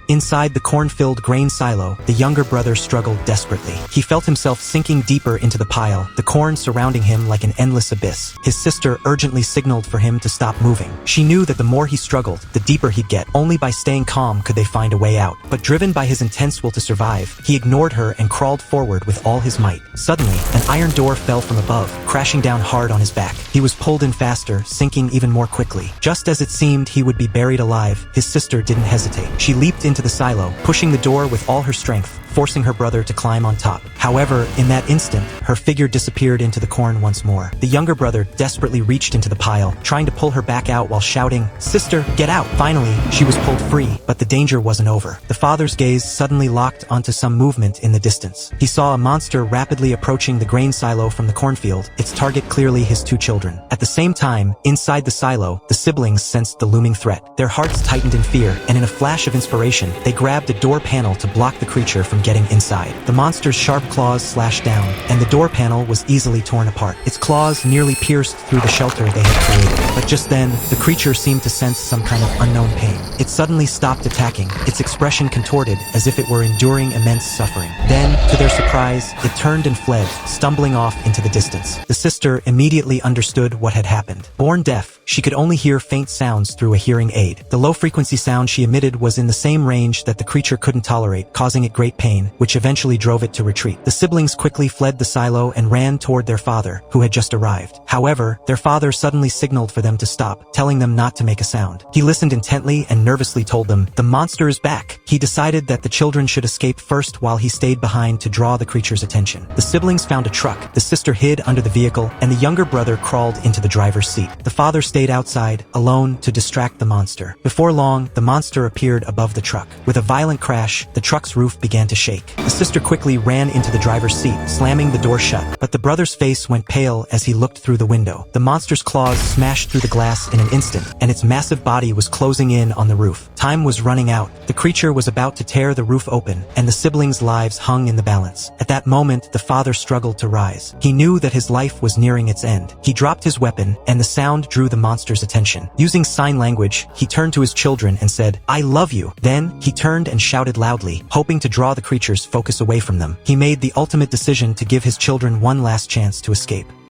Inside the corn-filled grain silo, the younger brother struggled desperately. He felt himself sinking deeper into the pile, the corn surrounding him like an endless abyss. His sister urgently signaled for him to stop moving. She knew that the more he struggled, the deeper he'd get. Only by staying calm could they find a way out. But driven by his intense will to survive, he ignored her and crawled forward with all his might. Suddenly, an iron door fell from above, crashing down hard on his back. He was pulled in faster, sinking even more quickly. Just as it seemed he would be buried alive, his sister didn't hesitate. She leaped into the silo, pushing the door with all her strength, forcing her brother to climb on top. However, in that instant, her figure disappeared into the corn once more. The younger brother desperately reached into the pile, trying to pull her back out while shouting, "Sister, get out!" Finally, she was pulled free, but the danger wasn't over. The father's gaze suddenly locked onto some movement in the distance. He saw a monster rapidly approaching the grain silo from the cornfield, its target clearly his two children. At the same time, inside the silo, the siblings sensed the looming threat. Their hearts tightened in fear, and in a flash of inspiration, they grabbed a door panel to block the creature from getting inside. The monster's sharp claws slashed down, and the door panel was easily torn apart. Its claws nearly pierced through the shelter they had created. But just then, the creature seemed to sense some kind of unknown pain. It suddenly stopped attacking, its expression contorted as if it were enduring immense suffering. Then, to their surprise, it turned and fled, stumbling off into the distance. The sister immediately understood what had happened. Born deaf, she could only hear faint sounds through a hearing aid. The low-frequency sound she emitted was in the same range that the creature couldn't tolerate, causing it great pain, which eventually drove it to retreat. The siblings quickly fled the silo and ran toward their father, who had just arrived. However, their father suddenly signaled for them to stop, telling them not to make a sound. He listened intently and nervously told them, "The monster is back." He decided that the children should escape first while he stayed behind to draw the creature's attention. The siblings found a truck, the sister hid under the vehicle, and the younger brother crawled into the driver's seat. The father stayed outside, alone, to distract the monster. Before long, the monster appeared above the truck. With a violent crash, the truck's roof began to shake. The sister quickly ran into the driver's seat, slamming the door shut, but the brother's face went pale as he looked through the window. The monster's claws smashed through the glass in an instant, and its massive body was closing in on the roof. Time was running out. The creature was about to tear the roof open, and the siblings' lives hung in the balance. At that moment, the father struggled to rise. He knew that his life was nearing its end. He dropped his weapon, and the sound drew the monster's attention. Using sign language, he turned to his children and said, "I love you." Then, he turned and shouted loudly, hoping to draw the creature's focus away from them. He made the ultimate decision to give his children one last chance to escape.